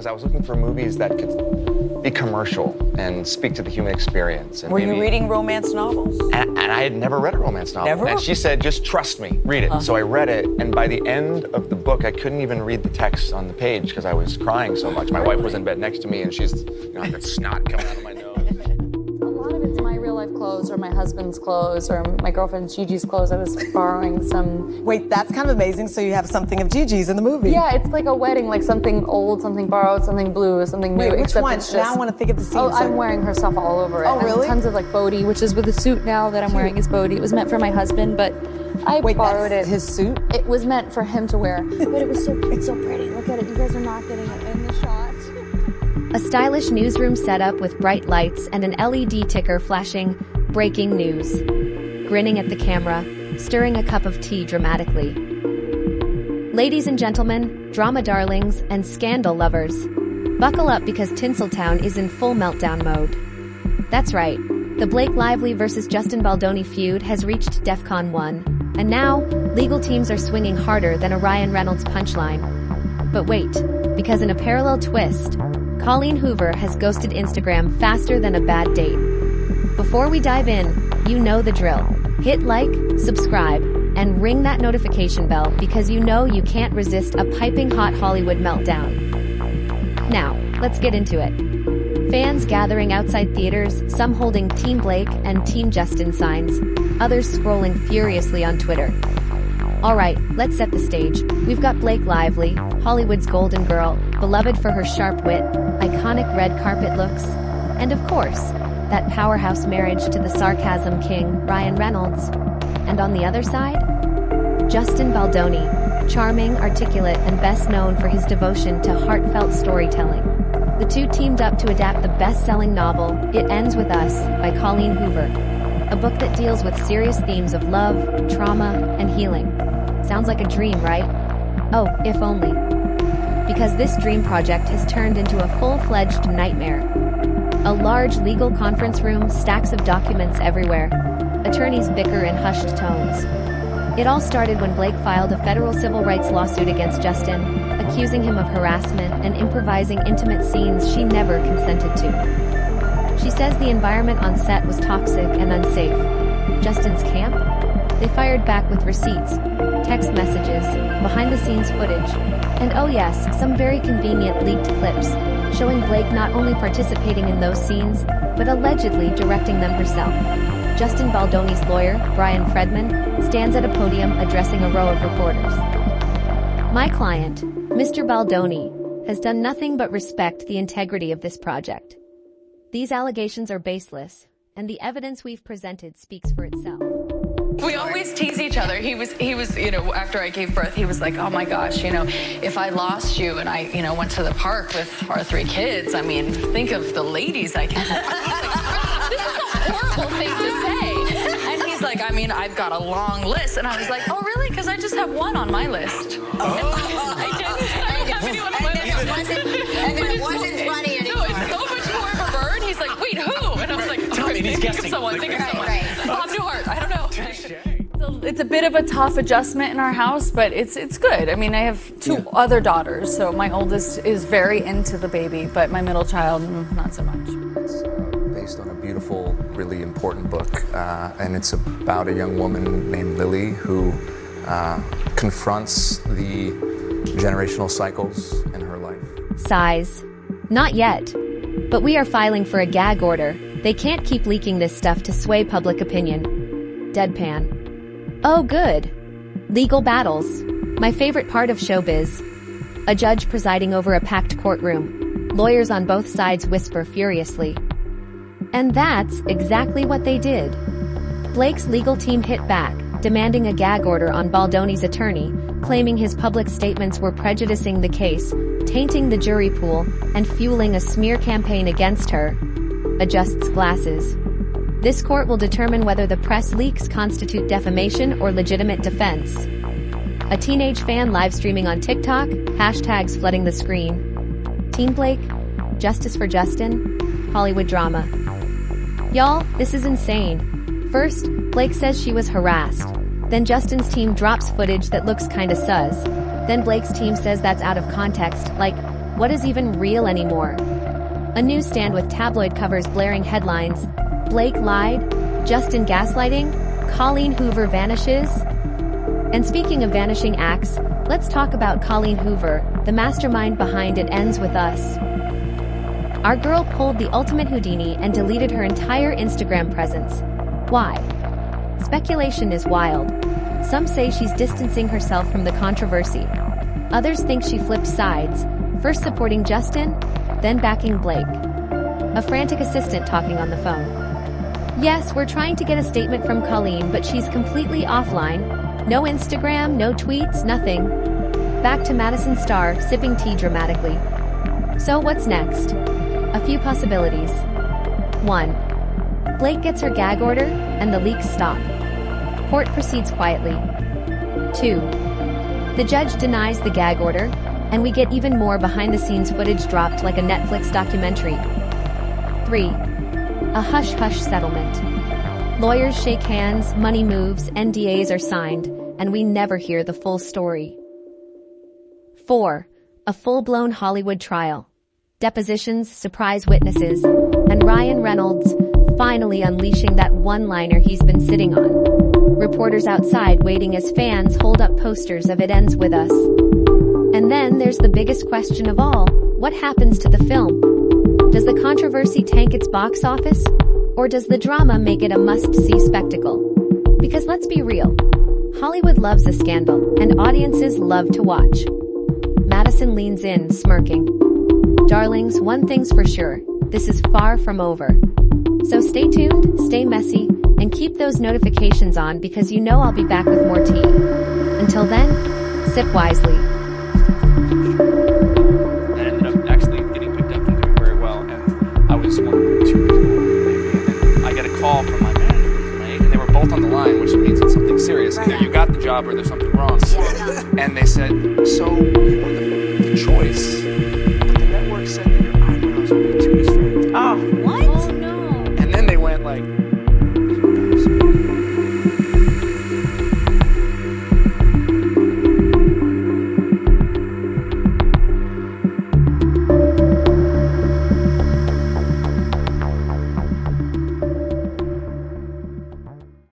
because I was looking for movies that could be commercial and speak to the human experience. And Were you reading romance novels? And I had never read a romance novel. Never? And she said, just trust me, read it. So I read it, and by the end of the book, I couldn't even read the text on the page because I was crying so much. My wife was in bed next to me, and she's, I got snot coming out of my nose. A lot of it's my real-life clothes, or my husband's clothes, or my girlfriend Gigi's clothes. I was borrowing some. Wait, that's kind of amazing. So you have something of Gigi's in the movie. Yeah, it's like a wedding, like something old, something borrowed, something blue, something new. Wait, which except one? it's just, Now I want to think of the scene. Oh, I'm wearing her stuff all over it. Oh, really? And tons of like Bodhi, which is with the suit now that I'm wearing is Bodhi. It was meant for my husband, but I borrowed it. His suit? It was meant for him to wear, but it's so pretty. Look at it. You guys are not getting it in the shot. A stylish newsroom setup with bright lights and an LED ticker flashing breaking news. Grinning at the camera, stirring a cup of tea dramatically. Ladies and gentlemen, drama darlings, and scandal lovers, buckle up because Tinseltown is in full meltdown mode. That's right, the Blake Lively versus Justin Baldoni feud has reached DEFCON 1, and now, legal teams are swinging harder than a Ryan Reynolds punchline. But wait, because in a parallel twist, Colleen Hoover has ghosted Instagram faster than a bad date. Before we dive in, you know the drill. Hit like, subscribe, and ring that notification bell because you know you can't resist a piping hot Hollywood meltdown. Now, let's get into it. Fans gathering outside theaters, some holding Team Blake and Team Justin signs, others scrolling furiously on Twitter. Alright, let's set the stage. We've got Blake Lively, Hollywood's golden girl, beloved for her sharp wit, iconic red carpet looks, and of course, that powerhouse marriage to the sarcasm king, Ryan Reynolds. And on the other side, Justin Baldoni, charming, articulate, and best known for his devotion to heartfelt storytelling. The two teamed up to adapt the best-selling novel, It Ends With Us, by Colleen Hoover, a book that deals with serious themes of love, trauma, and healing. Sounds like a dream, right? Oh, if only. Because this dream project has turned into a full-fledged nightmare. A large legal conference room, stacks of documents everywhere. Attorneys bicker in hushed tones. It all started when Blake filed a federal civil rights lawsuit against Justin, accusing him of harassment and improvising intimate scenes she never consented to. She says the environment on set was toxic and unsafe. Justin's camp? They fired back with receipts, text messages, behind-the-scenes footage, and oh yes, some very convenient leaked clips, showing Blake not only participating in those scenes, but allegedly directing them herself. Justin Baldoni's lawyer, Brian Fredman, stands at a podium addressing a row of reporters. My client, Mr. Baldoni, has done nothing but respect the integrity of this project. These allegations are baseless, and the evidence we've presented speaks for itself. We always tease each other. He was, after I gave birth, he was like, oh my gosh, if I lost you and I, went to the park with our 3 kids, I mean, think of the ladies I can. This is a horrible thing to say. And he's like, I mean, I've got a long list. And I was like, oh really? Because I just have 1 on my list. I don't have anyone on my list. And then it wasn't funny anymore. No, it's so much more of a bird. He's like, wait, who? And I was like, think of someone. Bob Newhart, I don't know. It's a bit of a tough adjustment in our house, but it's good. I mean, I have 2 other daughters, so my oldest is very into the baby, but my middle child, not so much. It's based on a beautiful, really important book, and it's about a young woman named Lily who confronts the generational cycles in her life. Sighs. Not yet. But we are filing for a gag order. They can't keep leaking this stuff to sway public opinion. Deadpan. Oh good. Legal battles. My favorite part of showbiz. A judge presiding over a packed courtroom. Lawyers on both sides whisper furiously. And that's exactly what they did. Blake's legal team hit back, demanding a gag order on Baldoni's attorney, claiming his public statements were prejudicing the case, tainting the jury pool, and fueling a smear campaign against her. Adjusts glasses. This court will determine whether the press leaks constitute defamation or legitimate defense. A teenage fan live streaming on TikTok, hashtags flooding the screen. Team Blake, Justice for Justin, Hollywood drama. Y'all, this is insane. First, Blake says she was harassed. Then Justin's team drops footage that looks kinda sus. Then Blake's team says that's out of context, like, What is even real anymore? A newsstand with tabloid covers blaring headlines. Blake lied? Justin gaslighting? Colleen Hoover vanishes? And speaking of vanishing acts, let's talk about Colleen Hoover, the mastermind behind It Ends With Us. Our girl pulled the ultimate Houdini and deleted her entire Instagram presence. Why? Speculation is wild. Some say she's distancing herself from the controversy. Others think she flipped sides, first supporting Justin, then backing Blake. A frantic assistant talking on the phone. Yes, we're trying to get a statement from Colleen, but she's completely offline. No Instagram, no tweets, nothing. Back to Madison Starr, sipping tea dramatically. So what's next? A few possibilities. 1. Blake gets her gag order, and the leaks stop. Court proceeds quietly. 2. The judge denies the gag order, and we get even more behind-the-scenes footage dropped like a Netflix documentary. 3. A hush-hush settlement. Lawyers shake hands, money moves, NDAs are signed, and we never hear the full story. 4. A full-blown Hollywood trial. Depositions, surprise witnesses, and Ryan Reynolds finally unleashing that one-liner he's been sitting on. Reporters outside waiting as fans hold up posters of It Ends With Us. And then there's the biggest question of all, what happens to the film? Does the controversy tank its box office? Or does the drama make it a must-see spectacle? Because let's be real, Hollywood loves a scandal, and audiences love to watch. Madison leans in, smirking. Darlings, one thing's for sure, this is far from over. So stay tuned, stay messy, and keep those notifications on because you know I'll be back with more tea. Until then, sip wisely. I ended up actually getting picked up and doing very well, and I was one of the 2 people maybe, and then I get a call from my managers, right? And they were both on the line, which means it's something serious. Either you got the job or there's something wrong. And they said, so you were the choice, but the network said